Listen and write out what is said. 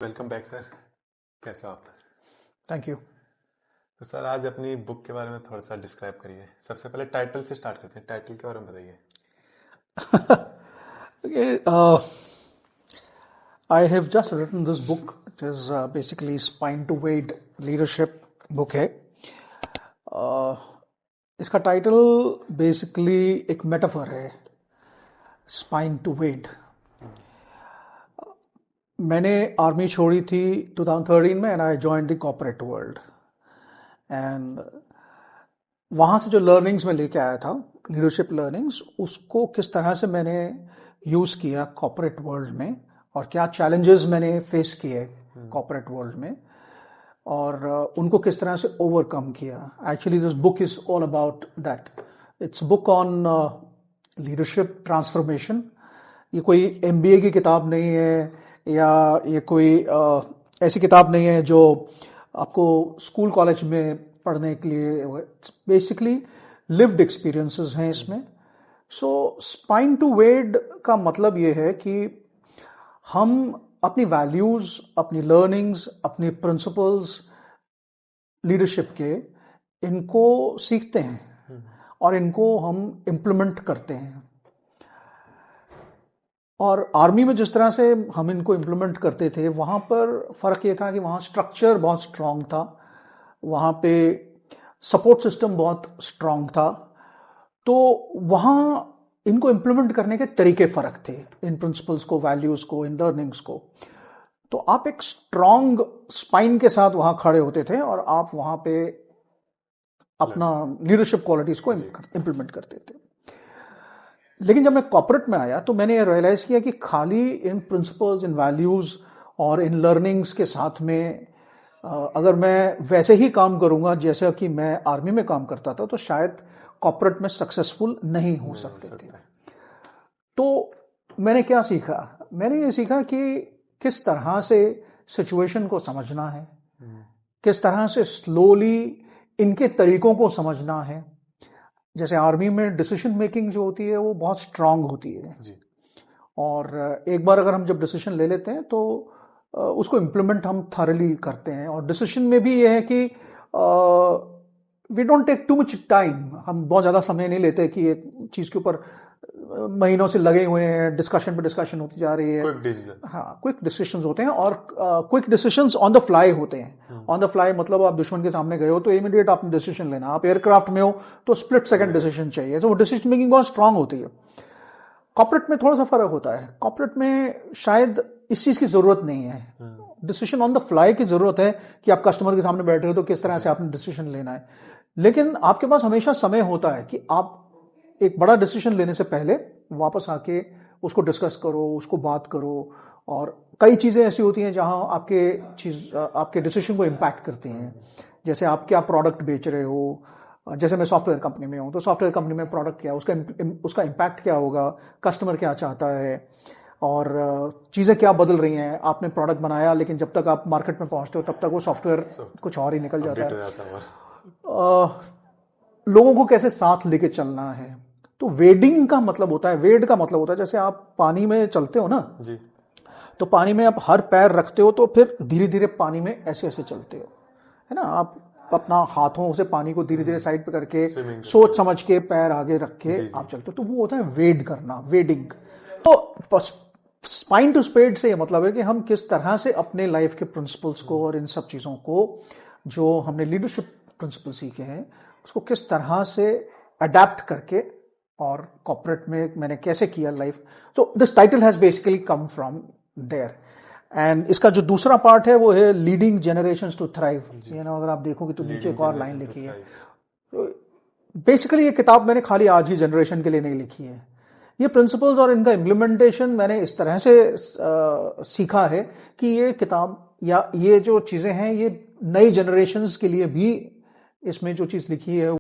Welcome back sir. कैसे हो आप? Thank you. तो सर आज अपनी बुक के बारे में थोड़ा सा डिस्क्राइब करिए। सबसे पहले टाइटल से स्टार्ट करते हैं। टाइटल के बारे में बताइए। Okay, I have just written this book. It is basically Spine to Wade leadership book है। इसका टाइटल बेसिकली एक मेटाफर है, स्पाइन टू वेड। मैंने आर्मी छोड़ी थी 2013 में and I join the corporate world. And वहाँ से जो लर्निंग्स मैं लेके आया था, लीडरशिप लर्निंग्स, उसको किस तरह से मैंने यूज़ किया कॉर्पोरेट वर्ल्ड में और क्या चैलेंजेस मैंने फेस किए कॉर्पोरेट वर्ल्ड में और उनको किस तरह से ओवरकम किया। Actually this book is all about that. It's book on leadership transformation. ये कोई एमबीए की किताब नहीं है या ये कोई ऐसी किताब नहीं है जो आपको स्कूल कॉलेज में पढ़ने के लिए। बेसिकली लिव्ड एक्सपीरियंसेस हैं इसमें। सो स्पाइन टू वेड का मतलब ये है कि हम अपनी वैल्यूज, अपनी लर्निंग्स, अपनी प्रिंसिपल्स लीडरशिप के, इनको सीखते हैं और इनको हम इम्प्लीमेंट करते हैं। और आर्मी में जिस तरह से हम इनको इम्प्लीमेंट करते थे, वहाँ पर फ़र्क ये था कि वहाँ स्ट्रक्चर बहुत स्ट्रांग था, वहाँ पे सपोर्ट सिस्टम बहुत स्ट्रांग था। तो वहाँ इनको इम्प्लीमेंट करने के तरीके फ़र्क थे, इन प्रिंसिपल्स को, वैल्यूज़ को, इन लर्निंग्स को। तो आप एक स्ट्रांग स्पाइन के साथ वहाँ खड़े होते थे और आप वहाँ पे अपना लीडरशिप क्वालिटीज़ को इम्प्लीमेंट करते थे। लेकिन जब मैं कॉर्पोरेट में आया तो मैंने रियलाइज़ किया कि खाली इन प्रिंसिपल्स, इन वैल्यूज़ और इन लर्निंग्स के साथ में अगर मैं वैसे ही काम करूंगा जैसे कि मैं आर्मी में काम करता था, तो शायद कॉर्पोरेट में सक्सेसफुल नहीं हो सकते थे। तो मैंने क्या सीखा? मैंने ये सीखा कि किस तरह से सिचुएशन को समझना है, किस तरह से स्लोली इनके तरीकों को समझना है। जैसे आर्मी में डिसीजन मेकिंग जो होती है वो बहुत स्ट्रांग होती है जी। और एक बार अगर हम जब डिसीजन ले लेते हैं तो उसको इम्प्लीमेंट हम थॉरली करते हैं। और डिसीजन में भी ये है कि we don't take too much time. हम बहुत ज़्यादा समय नहीं लेते कि एक चीज़ के ऊपर महीनों से लगे हुए हैं, डिस्कशन पे डिस्कशन होती जा रही है। Quick decision. हाँ, क्विक डिसीजंस होते हैं और quick decisions on the fly होते हैं। ऑन द फ्लाई मतलब आप दुश्मन के सामने गए हो तो इमीडिएट आपने डिसीजन लेना। आप एयरक्राफ्ट में हो तो स्प्लिट सेकंड डिसीजन चाहिए। तो वो डिसीजन मेकिंग बहुत स्ट्रांग होती है। कॉर्पोरेट में थोड़ा सा फर्क होता है। कॉर्पोरेट में शायद इस चीज़ की ज़रूरत नहीं है। डिसीजन ऑन द फ्लाई की ज़रूरत है कि आप कस्टमर के सामने बैठे हो तो किस तरह से आपने डिसीजन लेना है। लेकिन आपके पास हमेशा समय होता है कि आप एक बड़ा डिसीजन लेने से पहले वापस आके उसको डिस्कस करो, उसको बात करो। और कई चीज़ें ऐसी होती हैं जहां आपके डिसीजन को इम्पैक्ट करती हैं। जैसे आप क्या प्रोडक्ट बेच रहे हो। जैसे मैं सॉफ्टवेयर कंपनी में हूँ तो सॉफ्टवेयर कंपनी में प्रोडक्ट क्या, उसका इम्पैक्ट क्या होगा, कस्टमर क्या चाहता है और चीज़ें क्या बदल रही हैं। आपने प्रोडक्ट बनाया लेकिन जब तक आप मार्केट में पहुँचते हो तब तक वो सॉफ्टवेयर कुछ और ही निकल जाता है। लोगों को कैसे साथ लेके चलना है। तो वेडिंग का मतलब होता है, वेड का मतलब होता है जैसे आप पानी में चलते हो ना जी। तो पानी में आप हर पैर रखते हो तो फिर धीरे धीरे पानी में ऐसे ऐसे चलते हो, है ना। आप अपना हाथों से पानी को धीरे धीरे साइड पे करके सोच समझ के पैर आगे रख के आप चलते हो। तो वो होता है वेड करना, वेडिंग। तो स्पाइन टू स्पेड से ये मतलब है कि हम किस तरह से अपने लाइफ के प्रिंसिपल्स को और इन सब चीज़ों को जो हमने लीडरशिप प्रिंसिपल सीखे हैं उसको किस तरह से अडेप्ट करके और कॉर्पोरेट में मैंने कैसे किया life. So this title has basically come from there. And इसका जो दूसरा पार्ट है वो है लीडिंग जनरेशंस टू थ्राइव। ये ना, अगर आप देखोगे तो नीचे एक और लाइन लिखी है। बेसिकली ये किताब मैंने खाली आज ही जनरेशन के लिए नहीं लिखी है। ये प्रिंसिपल्स और इनका इम्प्लीमेंटेशन मैंने इस तरह से सीखा है कि ये किताब या ये जो चीज़ें हैं ये नई जनरेशंस के लिए भी, इसमें जो चीज़ लिखी है